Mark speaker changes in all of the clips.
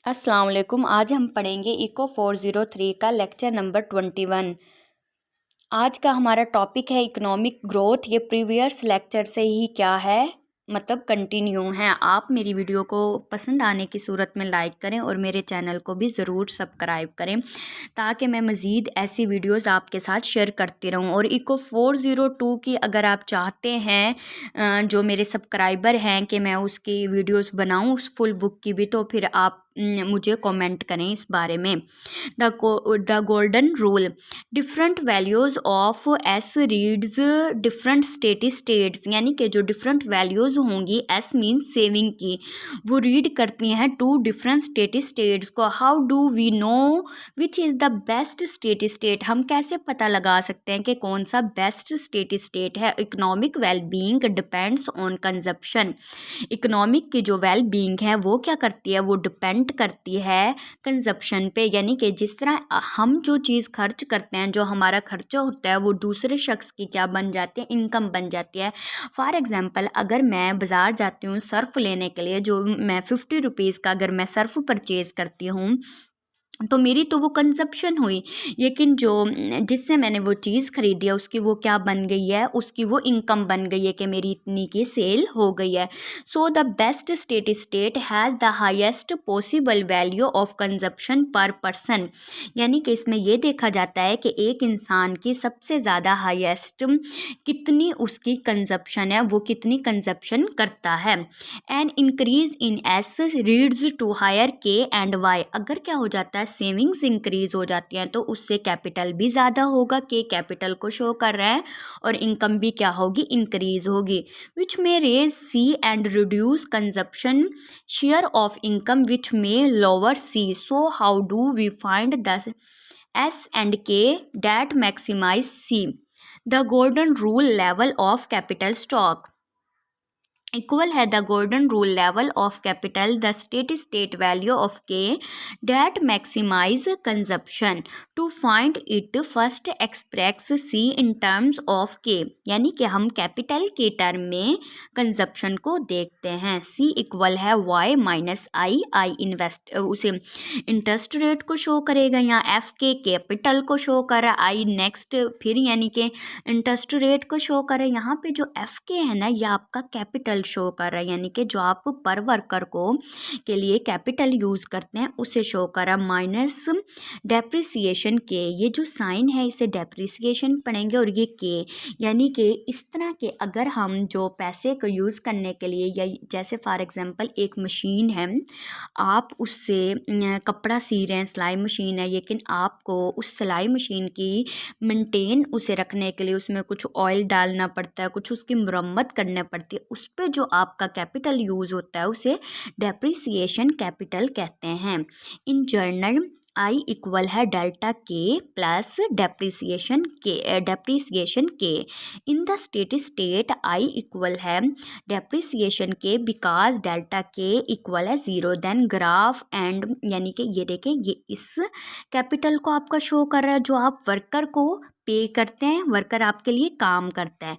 Speaker 1: अस्सलाम वालेकुम। आज हम पढ़ेंगे इको 403 का लेक्चर नंबर 21। आज का हमारा टॉपिक है इकोनॉमिक ग्रोथ। ये प्रीवियस लेक्चर से ही क्या है, मतलब कंटिन्यू है। आप मेरी वीडियो को पसंद आने की सूरत में लाइक करें और मेरे चैनल को भी ज़रूर सब्सक्राइब करें ताकि मैं मज़ीद ऐसी वीडियोस आपके साथ शेयर करती रहूं। और इको 402 की अगर आप चाहते हैं जो मेरे सब्सक्राइबर हैं कि मैं उसकी वीडियोस बनाऊं उस फुल बुक की भी, तो फिर आप मुझे कमेंट करें इस बारे में। The golden rule, different values of S reads different states, यानी कि जो डिफरेंट वैल्यूज़ होंगी, एस मीन सेविंग की, वो रीड करती हैं टू डिफरेंट स्टेट्स को। How do we know which is the best state? हम कैसे पता लगा सकते हैं कि कौन सा बेस्ट स्टेट है? Economic well being depends on consumption. Economic की जो वेल बीइंग है वो क्या करती है, वो डिपेंड करती है कंजप्शन पे, यानी कि जिस तरह हम जो चीज़ खर्च करते हैं, जो हमारा खर्चा होता है वो दूसरे शख्स की क्या बन जाती है, इनकम बन जाती है। फॉर एग्जांपल, अगर मैं बाज़ार जाती हूँ सर्फ़ लेने के लिए, जो मैं 50 रुपीज़ का अगर मैं सर्फ़ परचेज़ करती हूँ तो मेरी तो वो कंजप्शन हुई, लेकिन जो जिससे मैंने वो चीज़ खरीदी है उसकी वो क्या बन गई है, उसकी वो इनकम बन गई है कि मेरी इतनी की सेल हो गई है। So the best state has the highest possible value of consumption पर पर्सन, यानी कि इसमें ये देखा जाता है कि एक इंसान की सबसे ज़्यादा हाईएस्ट कितनी उसकी कंजप्शन है, वो कितनी कंजप्शन करता है। An increase in S reads to higher K and Y, अगर क्या हो जाता है, सेविंग्स इंक्रीज हो जाती हैं तो उससे कैपिटल भी ज़्यादा होगा, के कैपिटल को शो कर रहा है, और इनकम भी क्या होगी, इंक्रीज होगी। विच में raise C and reduce consumption share of income which में lower C. So how do we find the S and K that maximise C? The golden rule level of capital stock equal है the golden rule level of capital the state value of K that maximise consumption. To find it first express C in terms of K, यानी कि हम capital के term में consumption को देखते हैं। C equal है Y minus I, I invest उसे इंटरेस्ट रेट को शो करेगा, यहाँ एफ के कैपिटल को शो कर रहा है, आई नेक्स्ट फिर यानी कि इंटरेस्ट रेट को शो कर रहा है। यहाँ पे जो एफ के है ना, ये आपका कैपिटल शो कर रहा है, यानी कि जो आप पर वर्कर को के लिए कैपिटल यूज़ करते हैं उसे शो कर रहा है। माइनस डेप्रिसिएशन के, ये जो साइन है इसे डेप्रिसिएशन पढ़ेंगे, और ये के यानी कि इस तरह के अगर हम जो पैसे को यूज़ करने के लिए, या जैसे फॉर एग्जांपल एक मशीन है, आप उससे कपड़ा सी रहे हैं, सिलाई मशीन है, लेकिन आपको उस सिलाई मशीन की मेंटेन उसे रखने के लिए उसमें कुछ ऑयल डालना पड़ता है, कुछ उसकी मुरम्मत करनी पड़ती है, उस पर जो आपका कैपिटल यूज़ होता है उसे डेप्रिसिएशन कैपिटल कहते हैं। इन जर्नल आई इक्वल है डेल्टा के प्लस डेप्रिसिएशन के। In the state I equal है डेप्रिसिएशन के बिकॉज डेल्टा के इक्वल है 0। देन ग्राफ एंड, यानी कि ये देखें, ये इस कैपिटल को आपका शो कर रहा है जो आप वर्कर को पे करते हैं, वर्कर आपके लिए काम करता है।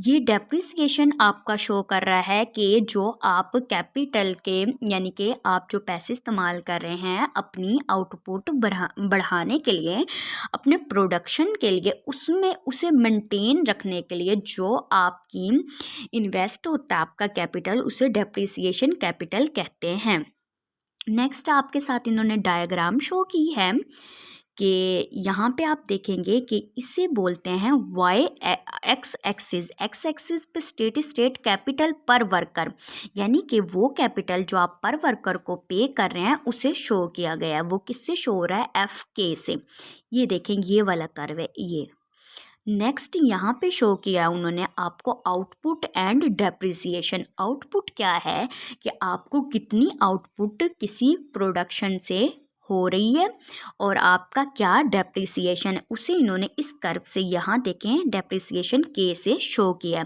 Speaker 1: ये डेप्रिसिएशन आपका शो कर रहा है कि जो आप कैपिटल के, यानी कि आप जो पैसे इस्तेमाल कर रहे हैं अपनी आउटपुट बढ़ाने के लिए, अपने प्रोडक्शन के लिए, उसमें उसे मेंटेन रखने के लिए जो आपकी इन्वेस्ट होता है आपका कैपिटल, उसे डेप्रिसिएशन कैपिटल कहते हैं। नेक्स्ट आपके साथ इन्होंने डायग्राम शो की है कि यहाँ पे आप देखेंगे कि इसे बोलते हैं वाई एक्स एक्सिस पे स्टेट कैपिटल पर वर्कर, यानी कि वो कैपिटल जो आप पर वर्कर को पे कर रहे हैं उसे शो किया गया है। वो किससे शो हो रहा है, एफ के से। ये देखें, ये वाला कर्व है ये। नेक्स्ट यहाँ पे शो किया उन्होंने आपको आउटपुट एंड डेप्रिसिएशन। आउटपुट क्या है कि आपको कितनी आउटपुट किसी प्रोडक्शन से हो रही है, और आपका क्या डेप्रिसिएशन है, उसे इन्होंने इस कर्व से यहाँ देखें डेप्रिसिएशन के से शो किया।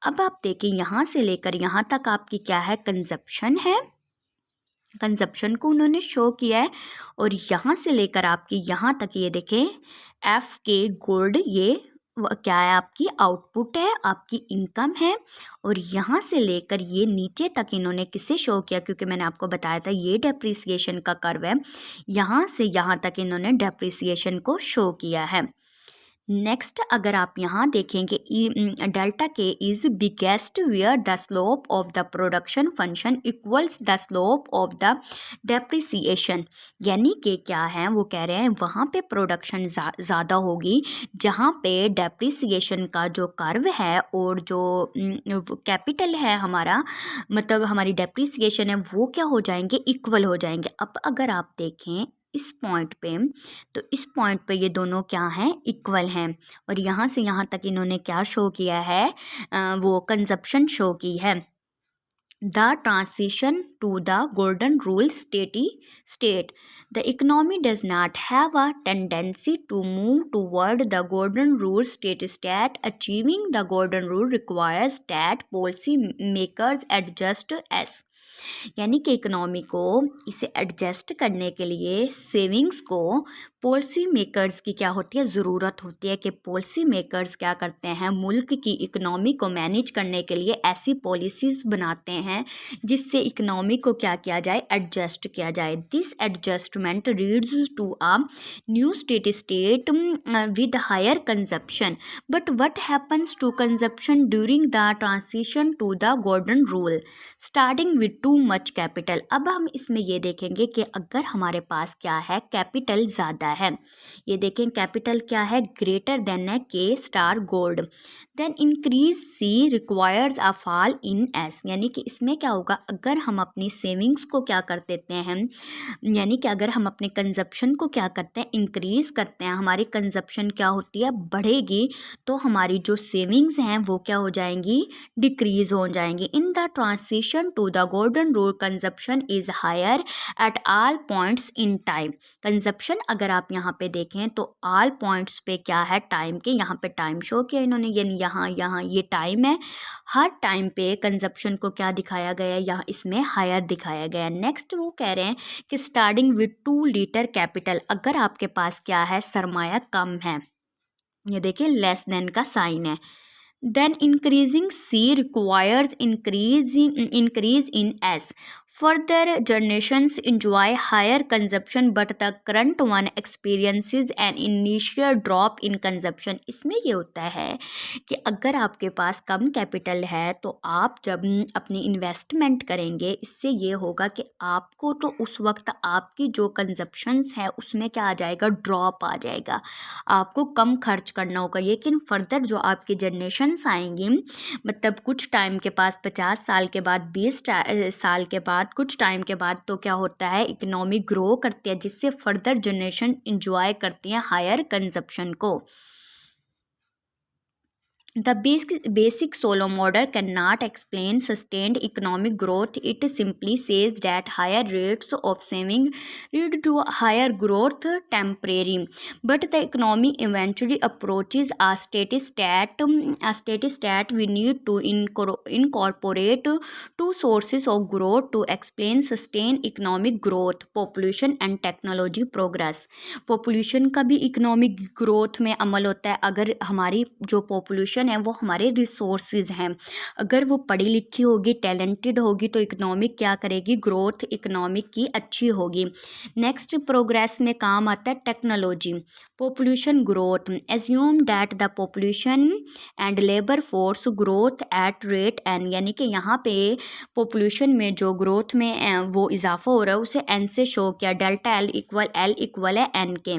Speaker 1: अब आप देखें यहाँ से लेकर यहाँ तक आपकी क्या है, कंजप्शन है, कंजप्शन को उन्होंने शो किया है, और यहाँ से लेकर आपकी यहाँ तक ये देखें एफ के गोल्ड, ये क्या है, आपकी आउटपुट है, आपकी इनकम है। और यहाँ से लेकर ये नीचे तक इन्होंने किसे शो किया, क्योंकि मैंने आपको बताया था ये डेप्रिसिएशन का कर्व है, यहाँ से यहाँ तक इन्होंने डेप्रिसिएशन को शो किया है। नेक्स्ट अगर आप यहाँ देखेंगे delta K is biggest where the slope of the production function equals the slope of the depreciation, यानी कि क्या है, वो कह रहे हैं वहाँ पे प्रोडक्शन ज़्यादा होगी जहाँ पे डेप्रिसिएशन का जो कर्व है और जो कैपिटल है हमारा, मतलब हमारी डेप्रिसिएशन है, वो क्या हो जाएंगे, इक्वल हो जाएंगे। अब अगर आप देखें इस पॉइंट पे, तो इस पॉइंट पे ये दोनों क्या हैं, इक्वल हैं। और यहाँ से यहाँ तक इन्होंने क्या शो किया है, वो कंजप्शन शो की है। The transition to the golden rule state. The economy does not have a tendency to move toward the golden rule state. Achieving the golden rule requires that policy makers adjust as, यानी कि economy को इसे adjust करने के लिए savings को policy makers की क्या होती है, ज़रूरत होती है कि पॉलिसी मेकर्स क्या करते हैं, मुल्क की इकोनॉमी को मैनेज करने के लिए ऐसी पॉलिसीज़ बनाते हैं जिससे इकोनॉमी को क्या किया जाए, एडजस्ट किया जाए। This adjustment leads to a new state with higher consumption, but what happens to consumption during the transition to the golden rule starting with too much capital. अब हम इसमें ये देखेंगे कि अगर हमारे पास क्या है, कैपिटल ज़्यादा है, ये देखें कैपिटल क्या है, ग्रेटर देन है K star gold, then increase C requires a fall in S, यानी कि इसमें क्या होगा, अगर हम अपनी सेविंग्स को क्या कर देते हैं, यानी कि अगर हम अपने कंजप्शन को क्या करते हैं, इंक्रीज करते हैं, हमारी कंजप्शन क्या होती है, बढ़ेगी, तो हमारी जो सेविंग्स हैं वो क्या हो जाएंगी, डिक्रीज हो जाएंगी। In the transition to the golden rule consumption is higher at all points in time. Consumption अगर आप यहाँ पे देखें तो ऑल पॉइंट्स पे क्या है, टाइम के, यहाँ पे टाइम शो किया इन्होंने, यानी यहाँ ये टाइम है, हर टाइम पे कंजप्शन को क्या दिखाया गया है, यहाँ इसमें हायर दिखाया गया है। नेक्स्ट वो कह रहे हैं कि स्टार्टिंग विद 2 लीटर कैपिटल, अगर आपके पास क्या है, सरमाया कम है, ये देखिए लेस देन का साइन है, then increasing C requires increase in S. Further generations enjoy higher consumption, but the current one experiences an initial drop in consumption. इसमें ये होता है कि अगर आपके पास कम कैपिटल है तो आप जब अपनी इन्वेस्टमेंट करेंगे, इससे ये होगा कि आपको तो उस वक्त आपकी जो कंजप्शंस है उसमें क्या आ जाएगा, ड्रॉप आ जाएगा, आपको कम खर्च करना होगा। लेकिन फर्दर जो आपकी जनरेशन्स आएंगी, मतलब कुछ टाइम के पास 50 साल के बाद, 20 साल के बाद, कुछ टाइम के बाद, तो क्या होता है, इकोनॉमी ग्रो करती है, जिससे फर्दर जनरेशन इंजॉय करती हैं हायर कंजप्शन को। The basic solo model cannot explain sustained economic growth. It simply says that higher rates of saving lead to higher growth temporary, but the economy eventually approaches a steady state. We need to incorporate two sources of growth to explain sustained economic growth: population and technology progress. Population का भी economic growth में अमल होता है। अगर हमारी जो population है वो हमारे रिसोर्सेज हैं, अगर वो पढ़ी लिखी होगी, टैलेंटेड होगी, तो इकोनॉमिक क्या करेगी, ग्रोथ इकोनॉमिक की अच्छी होगी। नेक्स्ट प्रोग्रेस में काम आता है technology. Population growth assume that the population and labour force growth at rate N, यानी कि यहाँ पे पॉपुलेशन में जो ग्रोथ में वो इजाफा हो रहा है उसे एन से शो किया, डेल्टा एल इक्वल है एन के।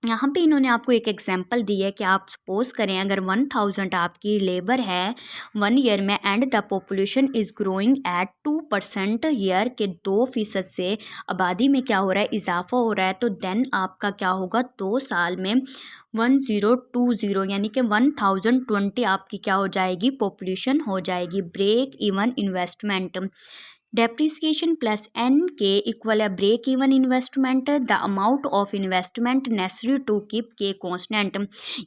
Speaker 1: यहाँ पे इन्होंने आपको एक एग्जांपल दी है कि आप सपोज करें अगर 1000 आपकी लेबर है 1 ईयर में, and the population is growing at 2% year, के 2% से आबादी में क्या हो रहा है, इजाफा हो रहा है, तो देन आपका क्या होगा, 2 साल में 1020, यानी कि 1020 आपकी क्या हो जाएगी, पॉपुलेशन हो जाएगी। Break even investment, depreciation plus N K equal है break even investment, the amount of investment necessary to keep K constant.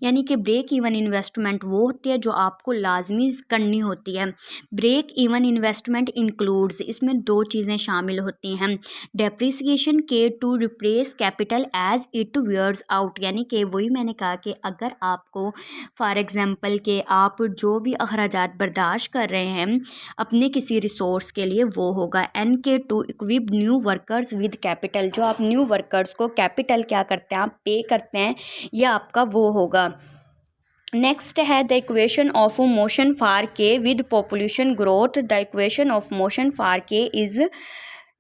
Speaker 1: यानी कि ब्रेक इवन इन्वेस्टमेंट वो होती है जो आपको लाजमी करनी होती है। ब्रेक इवन इन्वेस्टमेंट इंक्लूड्स, इसमें दो चीज़ें शामिल होती हैं, depreciation K to replace capital as it wears out. यानी कि वही मैंने कहा कि अगर आपको फॉर एग्जांपल के आप जो भी अखराजात बर्दाश्त कर रहे हैं अपने किसी रिसोर्स के लिए, वो होगा। N K to equip new workers with capital, जो आप न्यू वर्कर्स को कैपिटल क्या करते हैं, आप पे करते हैं, यह आपका वो होगा। नेक्स्ट है the equation of motion for K with population growth. The equation of motion for K is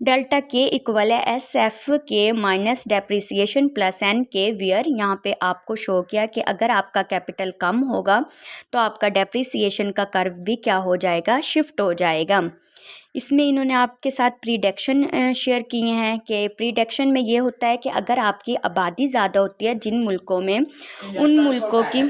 Speaker 1: delta K equal है S F K minus depreciation plus N K where. यहाँ पे आपको शो किया कि अगर आपका कैपिटल कम होगा तो आपका डेप्रिसिएशन का कर्व भी क्या हो जाएगा, शिफ्ट हो जाएगा। इसमें इन्होंने आपके साथ प्रीडिक्शन शेयर किए हैं कि प्रीडिक्शन में ये होता है कि अगर आपकी आबादी ज़्यादा होती है जिन मुल्कों में, उन मुल्कों की